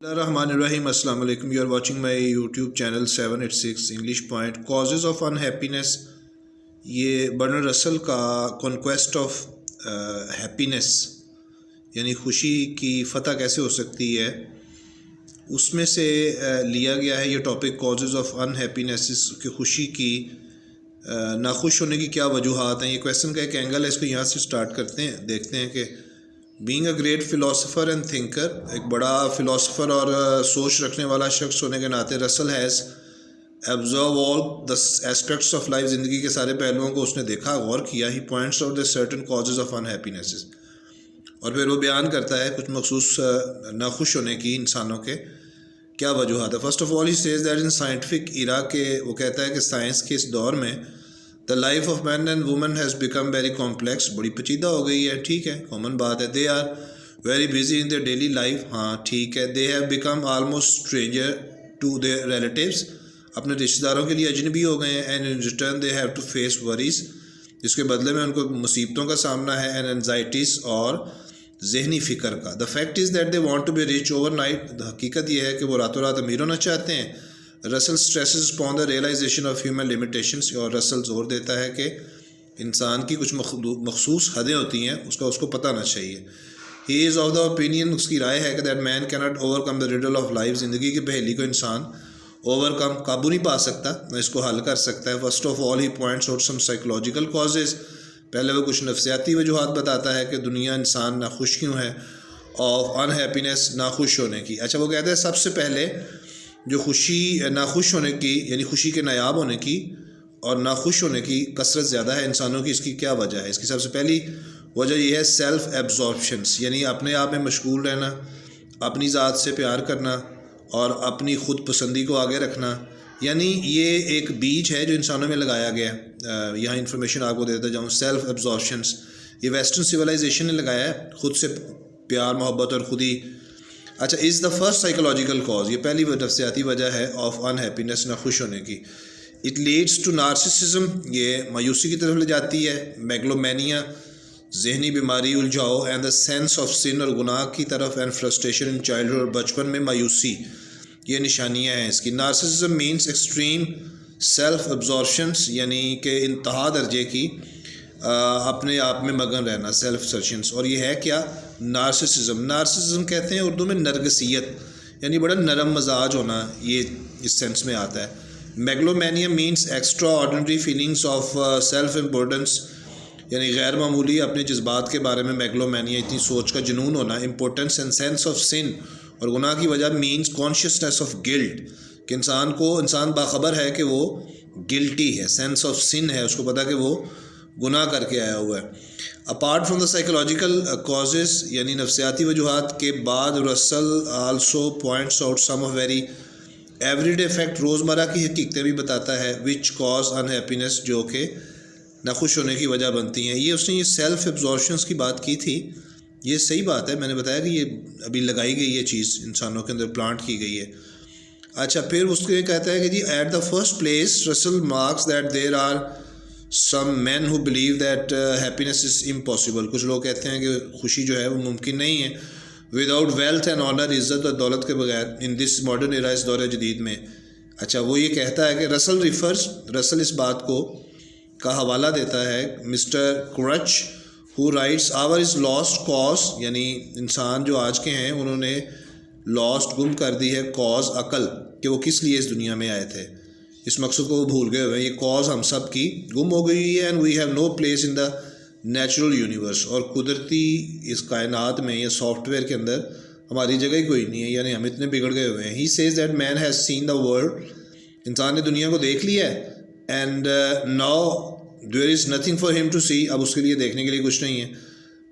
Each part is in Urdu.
الرحمن الرحیم السلام علیکم. You are watching my YouTube channel 786 English point. Causes of unhappiness, یہ برنارڈ رسل کا کنکویسٹ آف ہیپینس یعنی خوشی کی فتح کیسے ہو سکتی ہے، اس میں سے لیا گیا ہے یہ topic. Causes of in happiness کہ خوشی کی ناخوش ہونے کی کیا وجوہات ہیں. یہ کویسچن کا ایک اینگل ہے، اس کو یہاں سے سٹارٹ کرتے ہیں. دیکھتے ہیں کہ being a great philosopher and thinker, ایک بڑا فلاسفر اور سوچ رکھنے والا شخص ہونے کے ناطے رسل has observe all the aspects of life, زندگی کے سارے پہلوؤں کو اس نے دیکھا، غور کیا. He points out the certain causes of unhappinesses, اور پھر وہ بیان کرتا ہے کچھ مخصوص ناخوش ہونے کی انسانوں کے کیا وجوہات ہے. First of all he says that in scientific era, کہ وہ کہتا ہے کہ سائنس کے اس دور میں the life of man and woman has become very complex, بڑی پیچیدہ ہو گئی ہے. ٹھیک ہے، کامن بات ہے. They are very busy in their daily life, ہاں ٹھیک ہے. They have become almost stranger to their relatives, اپنے رشتہ داروں کے لیے اجنبی ہو گئے ہیں. And in return they have to face worries, جس کے بدلے میں ان کو مصیبتوں کا سامنا ہے. اینڈ اینزائٹیز، اور ذہنی فکر کا. The fact is that they want to be rich overnight, حقیقت یہ ہے کہ وہ راتوں رات امیر ہونا چاہتے ہیں. Russell stresses upon the realisation of human limitations, اور رسل زور دیتا ہے کہ انسان کی کچھ مخصوص حدیں ہوتی ہیں، اس کو پتہ نہ چاہیے. ہی از آف دا اوپینین، اس کی رائے ہے کہ دیٹ مین کی not over come the riddle of life, زندگی کی پہیلی کو انسان اوور کم قابو نہیں پا سکتا، نہ اس کو حل کر سکتا ہے. First of all he points out some psychological causes, پہلے وہ کچھ نفسیاتی وجوہات بتاتا ہے کہ دنیا انسان ناخوش کیوں ہے. آف ان ہیپینس، ناخوش ہونے کی. اچھا، وہ کہتے ہیں سب سے پہلے جو ناخوش ہونے کی یعنی خوشی کے نایاب ہونے کی اور ناخوش ہونے کی کثرت زیادہ ہے انسانوں کی، اس کی کیا وجہ ہے؟ اس کی سب سے پہلی وجہ یہ ہے سیلف ایبزارپشنس، یعنی اپنے آپ میں مشغول رہنا، اپنی ذات سے پیار کرنا اور اپنی خود پسندی کو آگے رکھنا. یعنی یہ ایک بیج ہے جو انسانوں میں لگایا گیا ہے. یہاں انفارمیشن آپ کو دیتا جاؤں. سیلف ایبزارپشنس یہ ویسٹرن سویلائزیشن نے لگایا ہے، خود سے پیار محبت اور خودی. اچھا، از دا فرسٹ سائیکولوجیکل کاز، یہ پہلی نفسیاتی وجہ ہے آف ان ہیپینس، ناخوش ہونے کی. اٹ لیڈس ٹو نارسسزم، یہ مایوسی کی طرف لے جاتی ہے. میگلومینیا، ذہنی بیماری، الجھاؤ. And the sense of sun, اور گناہ کی طرف. اینڈ فرسٹریشن ان چائلڈہڈ، اور بچپن میں مایوسی، یہ نشانیاں ہیں اس کی. نارسسزم مینس ایکسٹریم سیلف ابزارپشنس، یعنی کہ انتہا درجے کی اپنے آپ میں مگن رہنا، سیلف سرچنس. اور یہ ہے کیا؟ نارسسزم. نارسسزم کہتے ہیں اردو میں نرگسیت، یعنی بڑا نرم مزاج ہونا، یہ اس سینس میں آتا ہے. Megalomania means extraordinary feelings of self importance, یعنی غیر معمولی اپنے جذبات کے بارے میں میگلومینیا، اتنی سوچ کا جنون ہونا. Importance and sense of sun, اور گناہ کی وجہ مینس کانشیسنیس آف گلٹ، کہ انسان باخبر ہے کہ وہ گلٹی ہے. سینس آف سن ہے، اس کو پتہ کہ وہ گناہ کر کے آیا ہوا ہے. Apart from the psychological causes یعنی نفسیاتی وجوہات کے بعد، رسل also points out some of very every day fact, روزمرہ کی حقیقتیں بھی بتاتا ہے. وچ کاز ان ہیپینس، جو کہ ناخوش ہونے کی وجہ بنتی ہیں. اس نے یہ سیلف ایبزارپشنس کی بات کی تھی، یہ صحیح بات ہے. میں نے بتایا کہ یہ ابھی لگائی گئی یہ چیز انسانوں کے اندر پلانٹ کی گئی ہے. اچھا، پھر اس کو یہ کہتا ہے کہ جی at the first place Russell marks that there are some men who believe that happiness is impossible. کچھ لوگ کہتے ہیں کہ خوشی جو ہے وہ ممکن نہیں ہے وداؤٹ ویلتھ اینڈ آنر، عزت اور دولت کے بغیر، ان دس ماڈرن ایرا، اس دور جدید میں. اچھا، وہ یہ کہتا ہے کہ رسل اس بات کا حوالہ دیتا ہے mister کرچ who writes our is last cause, یعنی انسان جو آج کے ہیں انہوں نے لاسٹ، گم کر دی ہے، کاز، عقل، کہ وہ کس لیے اس دنیا میں آئے تھے. اس مقصد کو وہ بھول گئے ہوئے ہیں. یہ کاز ہم سب کی گم ہو گئی ہے. And we have no place in the natural universe, اور قدرتی اس کائنات میں یا سافٹ ویئر کے اندر ہماری جگہ ہی کوئی نہیں ہے، یعنی ہم اتنے بگڑ گئے ہوئے ہیں. He says that man has seen the world, انسان نے دنیا کو دیکھ لیا ہے. And now there is nothing for him to see, اب اس کے لیے دیکھنے کے لیے کچھ نہیں ہے.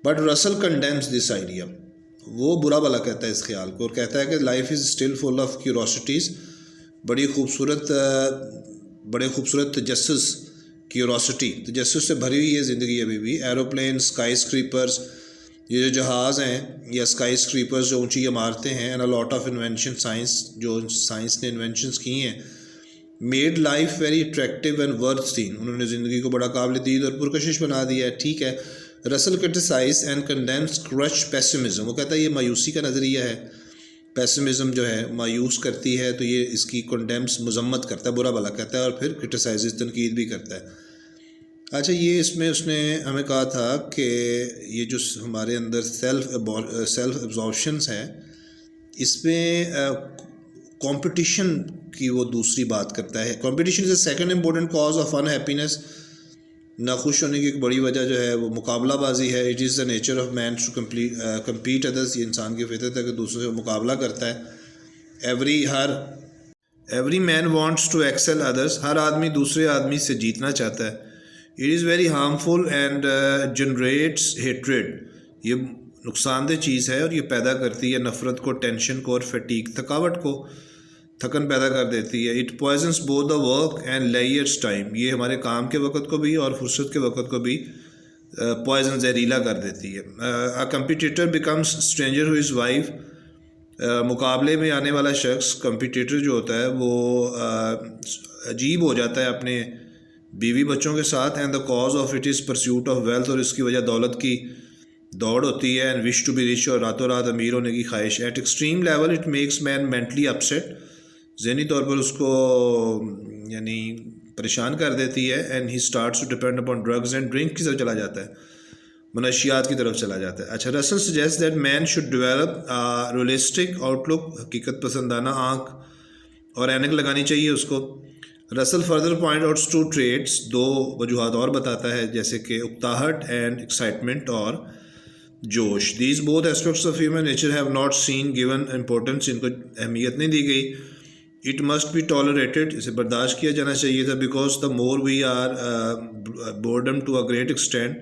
بٹ رسل کنڈیمز دس آئیڈیا، وہ برا بھلا کہتا ہے اس خیال کو، اور کہتا ہے کہ life is still full of curiosities, بڑے خوبصورت تجسس سے بھری ہوئی ہے زندگی ابھی بھی. ایروپلین، اسکائی اسکریپرز، یہ جو جہاز ہیں یا اسکائی اسکریپرز جو اونچی عمارتیں ہیں. اینڈ لاٹ آف انوینشن، جو سائنس نے انوینشنس کی ہیں. Made life very attractive and worth seen, انہوں نے زندگی کو بڑا قابل دید اور پرکشش بنا دیا ہے. ٹھیک ہے. رسل کرٹیسائز اینڈ کنڈیمز کرچ پیسمزم، وہ کہتا ہے یہ مایوسی کا نظریہ ہے. پیسمزم جو ہے مایوس کرتی ہے تو یہ اس کی کنڈیمس مذمت کرتا ہے, برا بھلا کہتا ہے اور پھر کرٹیسائز تنقید بھی کرتا ہے. اچھا یہ اس میں اس نے ہمیں کہا تھا کہ یہ جو ہمارے اندر سیلف ایبزارپشنس ہیں اس میں کمپٹیشن کی وہ دوسری بات کرتا ہے. Competition is a second important cause of in happiness. ناخوش ہونے کی ایک بڑی وجہ جو ہے وہ مقابلہ بازی ہے. It is the nature of man to compete others. یہ انسان کی فطرت ہے کہ دوسروں سے مقابلہ کرتا ہے. Every man wants to excel others. ہر آدمی دوسرے آدمی سے جیتنا چاہتا ہے. It is very harmful and generates hatred. یہ نقصان دہ چیز ہے اور یہ پیدا کرتی ہے نفرت کو, ٹینشن کو اور فٹیگ تھکاوٹ کو, تھکن پیدا کر دیتی ہے. It poisons both the work and leisure time. یہ ہمارے کام کے وقت کو بھی اور فرصت کے وقت کو بھی پوائزن زہریلا کر دیتی ہے. اے کمپیٹیٹر بیکمس اسٹرینجر ہو از وائف. مقابلے میں آنے والا شخص کمپیٹیٹر جو ہوتا ہے وہ عجیب ہو جاتا ہے اپنے بیوی بچوں کے ساتھ. And the cause of it is pursuit of wealth. اور اس کی وجہ دولت کی دوڑ ہوتی ہے. And wish to be rich. اور راتوں رات امیر ہونے کی خواہش. At extreme level it makes man mentally upset. ذہنی طور پر اس کو یعنی پریشان کر دیتی ہے. And he starts to depend upon drugs and drink کی طرف چلا جاتا ہے, منشیات کی طرف چلا جاتا ہے. اچھا Russell suggest that man should develop realistic outlook. حقیقت پسندانہ آنکھ اور اینک لگانی چاہیے اس کو. Russell further point outs two traits. دو وجوہات اور بتاتا ہے جیسے کہ اکتاہٹ اینڈ ایکسائٹمنٹ اور جوش. These both aspects of human nature have not seen given importance. ان کو اہمیت نہیں دی گئی. It must be tolerated. اسے برداشت کیا جانا چاہیے تھا. Because the more we are boredom to a great extent.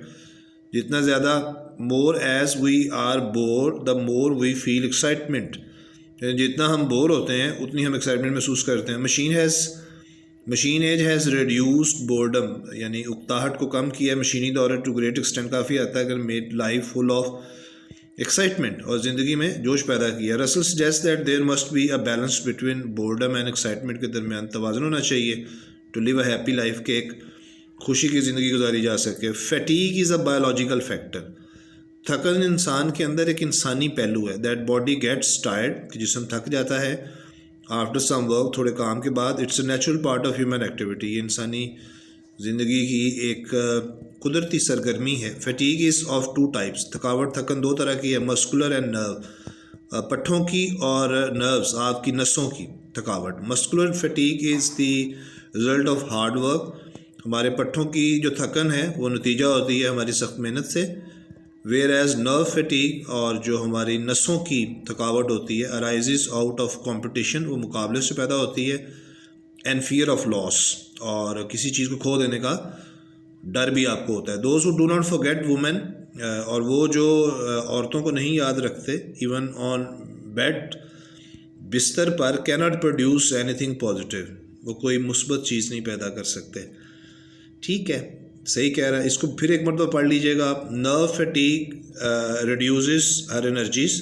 جتنا زیادہ more as we are bore the more we feel excitement. جتنا ہم بور ہوتے ہیں اتنی ہم ایکسائٹمنٹ محسوس کرتے ہیں. Machine age has reduced boredom. یعنی اکتاہٹ کو کم کیا ہے مشینی دور ٹو گریٹ ایکسٹینٹ. کافی حد تک made life full of excitement. اور زندگی میں جوش پیدا کیا. Russell suggest that there must be a balance between boredom and excitement. کے درمیان توازن ہونا چاہیے to live a happy life. کہ ایک خوشی کی زندگی گزاری جا سکے. Fatigue is a biological factor. تھکن انسان کے اندر ایک انسانی پہلو ہے. That body gets tired. کہ جسم تھک جاتا ہے آفٹر سم ورک. تھوڑے کام کے بعد. It's a natural part of human activity. یہ انسانی زندگی کی ایک قدرتی سرگرمی ہے. Fatigue is of two types. تھکاوٹ تھکن دو طرح کی ہے. Muscular and nerve. پٹھوں کی اور نروس آپ کی نسوں کی تھکاوٹ. Muscular fatigue is the result of hard work. ہمارے پٹھوں کی جو تھکن ہے وہ نتیجہ ہوتی ہے ہماری سخت محنت سے. ویئر ایز نرو فیٹیگ اور جو ہماری نسوں کی تھکاوٹ ہوتی ہے ارائزز آؤٹ آف کمپٹیشن. وہ مقابلے سے پیدا ہوتی ہے. اینڈ فیئر آف لاس. اور کسی چیز کو کھو دینے کا ڈر بھی آپ کو ہوتا ہے. Those who do not forget women. اور وہ جو عورتوں کو نہیں یاد رکھتے ایون آن بیڈ, بستر پر, کی not produce any thing positive. وہ کوئی مثبت چیز نہیں پیدا کر سکتے. ٹھیک ہے صحیح کہہ رہا ہے. اس کو پھر ایک مرتبہ پڑھ لیجئے گا آپ. نرو فیٹیگ ریڈیوزز ہر انرجیز.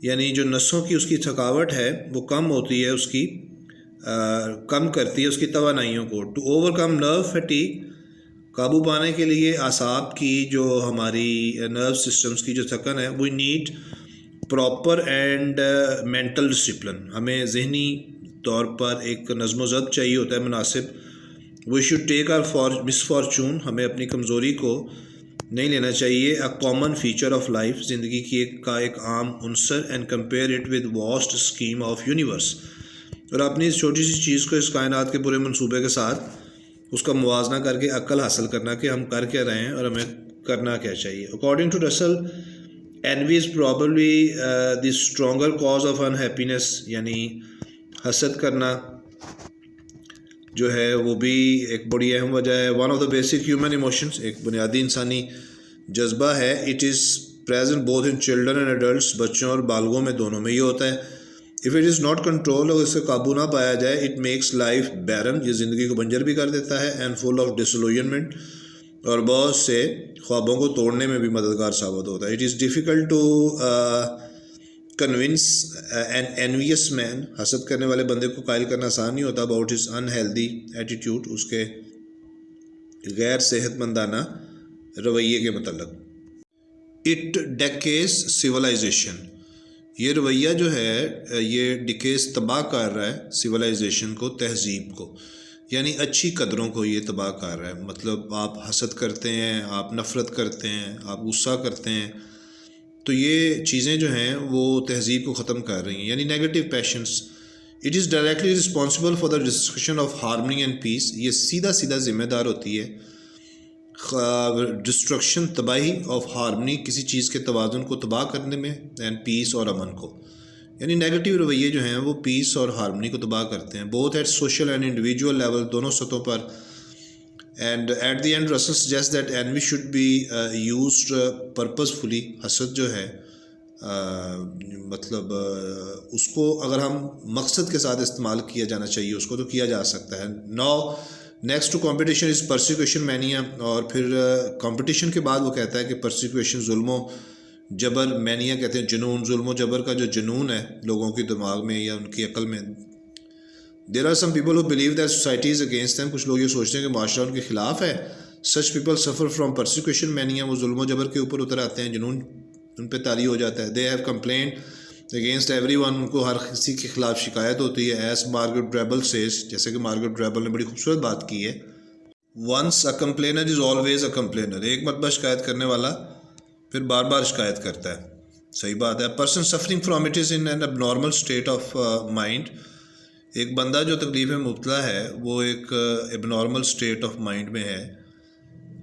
یعنی جو نسوں کی اس کی تھکاوٹ ہے وہ کم ہوتی ہے, اس کی کم کرتی ہے اس کی توانائیوں کو. To over come nerve fatigue. قابو پانے کے لیے اعصاب کی جو ہماری نرو سسٹمز کی جو تھکن ہے we need proper and mental discipline. ہمیں ذہنی طور پر ایک نظم و ضبط چاہیے ہوتا ہے مناسب. We should take our misfortune. ہمیں اپنی کمزوری کو نہیں لینا چاہیے. A common feature of life. زندگی کی ایک عام عنصر. And compare it with vast scheme of universe. اور اپنی اس چھوٹی سی چیز کو اس کائنات کے پورے منصوبے کے ساتھ اس کا موازنہ کر کے عقل حاصل کرنا کہ ہم کر کیا رہے ہیں اور ہمیں کرنا کیا چاہیے. اکارڈنگ ٹو رسل envy is probably the stronger cause of unhappiness. یعنی حسد کرنا جو ہے وہ بھی ایک بڑی اہم وجہ ہے. One of the basic human emotions. ایک بنیادی انسانی جذبہ ہے. It is present both in children and adults. بچوں اور بالغوں میں دونوں میں یہ ہوتا ہے. If it is not control. اگر اس سے قابو نہ پایا جائے اٹ میکس لائف بیرن. یہ زندگی کو بنجر بھی کر دیتا ہے. And full of disillusionment. اور بہت سے خوابوں کو توڑنے میں بھی مددگار ثابت ہوتا ہے. It is difficult to convince an envious man. حسد کرنے والے بندے کو قائل کرنا آسان نہیں ہوتا اباؤٹ ہز انہیلدی ایٹیٹیوڈ. اس کے غیر صحت مندانہ رویے کے متعلق. It decays civilization. یہ رویہ جو ہے یہ ڈکیز تباہ کر رہا ہے سویلائزیشن کو، تہذیب کو، یعنی اچھی قدروں کو یہ تباہ کر رہا ہے. مطلب آپ حسد کرتے ہیں، آپ نفرت کرتے ہیں، آپ غصہ کرتے ہیں، تو یہ چیزیں جو ہیں وہ تہذیب کو ختم کر رہی ہیں. یعنی negative patience, it is directly responsible for the destruction of harmony and peace. یہ سیدھا ذمہ دار ہوتی ہے ڈسٹرکشن، تباہی آف ہارمنی، کسی چیز کے توازن کو تباہ کرنے میں، اینڈ پیس اور امن کو. یعنی نیگیٹو رویے جو ہیں وہ پیس اور ہارمنی کو تباہ کرتے ہیں، both at social and individual level, دونوں سطحوں پر. And at the end Russell suggest that envy should be used purposefully. حسد جو ہے مطلب اس کو اگر ہم مقصد کے ساتھ استعمال کیا جانا چاہیے، اس کو تو کیا جا سکتا ہے. Now next to competition is persecution mania. اور پھر کمپٹیشن کے بعد وہ کہتا ہے کہ پرسیکیوشن، ظلم و جبر، مینیا کہتے ہیں جنون، ظلم و جبر کا جو جنون ہے لوگوں کے دماغ میں یا ان کی عقل میں. There are some people who believe that society is against them. کچھ لوگ یہ سوچتے ہیں کہ معاشرہ ان کے خلاف ہے. Such people suffer from persecution mania. وہ ظلم و جبر کے اوپر اتر آتے ہیں، جنون ان پہ طاری ہو جاتا ہے. They have complaint against everyone. ان کو ہر کسی کے خلاف شکایت ہوتی ہے. ایز مارگریٹ ڈریبل سیز، جیسے کہ مارگریٹ ڈریبل نے بڑی خوبصورت بات کی ہے، once a کمپلینر is always a کمپلینر. ایک مرتبہ شکایت کرنے والا پھر بار بار شکایت کرتا ہے. صحیح بات ہے. Person suffering from it is in an اب نارمل اسٹیٹ آف مائنڈ. ایک بندہ جو تکلیف میں مبتلا ہے وہ ایک اب نارمل اسٹیٹ آف مائنڈ میں ہے،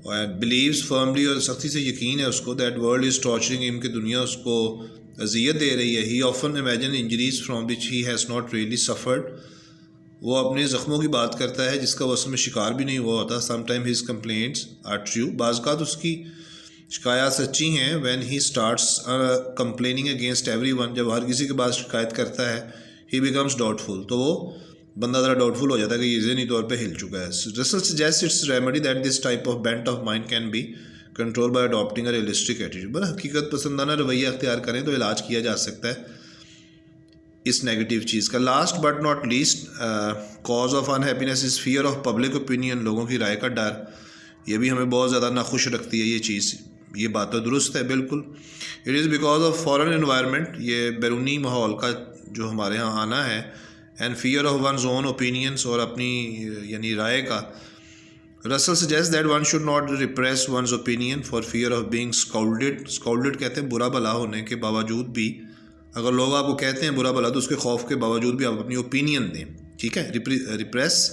اور بلیوز فرملی، اور سختی سے یقین ہے اس کو، دیٹ ورلڈ از ٹارچرنگ ہم، کہ دنیا اس کو اذیت دے رہی ہے. He often imagine injuries from which he has not really suffered. وہ اپنے زخموں کی بات کرتا ہے جس کا وہ اصل میں شکار بھی نہیں ہوا ہوتا. Some time his complaints are true. بعض اوقات اس کی شکایات سچی ہیں. When he starts complaining against everyone. جب ہر کسی کے بعد شکایت کرتا ہے، ہی بیکمس ڈاؤٹ فل. تو وہ بندہ ذرا ڈاؤٹ فل ہو جاتا ہے کہ یہ ذہنی طور پہ ہل چکا ہے. Russell suggest its remedy that this type of bent of mind can be control by adapting a realistic attitude. بڑا حقیقت پسندانہ رویہ اختیار کریں تو علاج کیا جا سکتا ہے اس نیگیٹو چیز کا. Last but not least cause of in happiness is fear of public opinion. لوگوں کی رائے کا ڈر. یہ بھی ہمیں بہت زیادہ ناخوش رکھتی ہے یہ چیز. یہ بات تو درست ہے بالکل. It is because of foreign environment. یہ بیرونی ماحول کا جو ہمارے ہاں آنا ہے. And fear of one's own opinions, اور اپنی یعنی رائے کا. Russell suggest that one should not repress one's opinion for fear of being scalded. Scalded کہتے ہیں برا بھلا ہونے کے باوجود بھی. اگر لوگ آپ کو کہتے ہیں برا بھلا تو اس کے خوف کے باوجود بھی آپ اپنی اوپینین دیں. ٹھیک ہے. ریپریس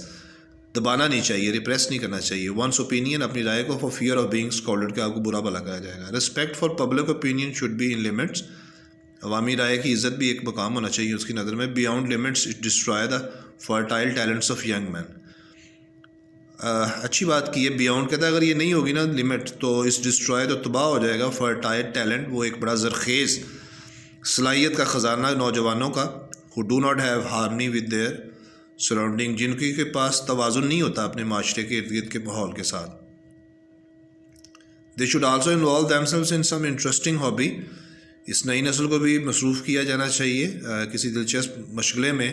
دبانا نہیں چاہیے، ریپریس نہیں کرنا چاہیے. ونس اوپینین، اپنی رائے کو، for fear of being scalded, کہ آپ کو برا بھلا کہا جائے گا. Respect for public opinion should be in limits. عوامی رائے کی عزت بھی ایک مقام ہونا چاہیے اس کی نظر میں. Beyond limits it destroy the fertile talents of young man. اچھی بات کی ہے. بیاؤنڈ کہتا ہے اگر یہ نہیں ہوگی نا لمٹ تو اس ڈسٹرائے تو تباہ ہو جائے گا فرٹائل ٹیلنٹ. وہ ایک بڑا زرخیز صلاحیت کا خزانہ نوجوانوں کا. who do not have harmony with their surrounding. جن کے پاس توازن نہیں ہوتا اپنے معاشرے کے ارد گرد کے ماحول کے ساتھ. they should also involve themselves in some interesting hobby. اس نئی نسل کو بھی مصروف کیا جانا چاہیے کسی دلچسپ مشغلے میں.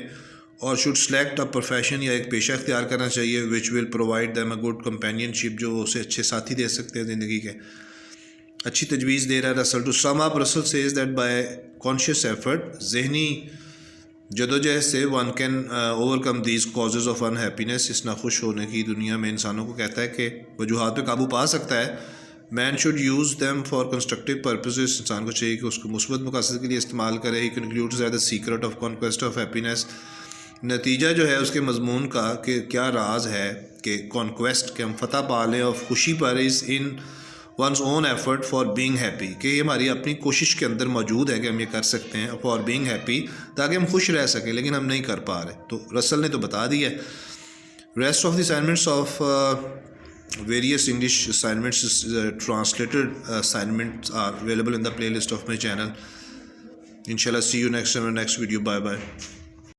اور should select a profession، یا ایک پیشہ اختیار کرنا چاہیے which will provide them a good companionship، جو اسے اچھے ساتھی دے سکتے ہیں زندگی کے. اچھی تجویز دے رہا ہے رسل. To sum up, Russell says that by conscious effort, ذہنی جدوجہد سے، one can overcome these causes of unhappiness. اس ناخوش ہونے کی دنیا میں انسانوں کو کہتا ہے کہ وجوہات پہ قابو پا سکتا ہے. Man should use them for constructive purposes. انسان کو چاہیے کہ اس کو مثبت مقاصد کے لیے استعمال کرے. He concludes at the secret of conquest of happiness. نتیجہ جو ہے اس کے مضمون کا کہ کیا راز ہے کہ کانکویسٹ، کہ ہم فتح پا لیں اور خوشی پر، is in one's own effort for being happy, کہ یہ ہماری اپنی کوشش کے اندر موجود ہے کہ ہم یہ کر سکتے ہیں فار بینگ ہیپی، تاکہ ہم خوش رہ سکیں، لیکن ہم نہیں کر پا رہے. تو رسل نے تو بتا دیا ہے. Rest of the assignments of various English assignments, translated assignments are available in the playlist of my channel. Inshallah, see you next time in the next video. Bye bye.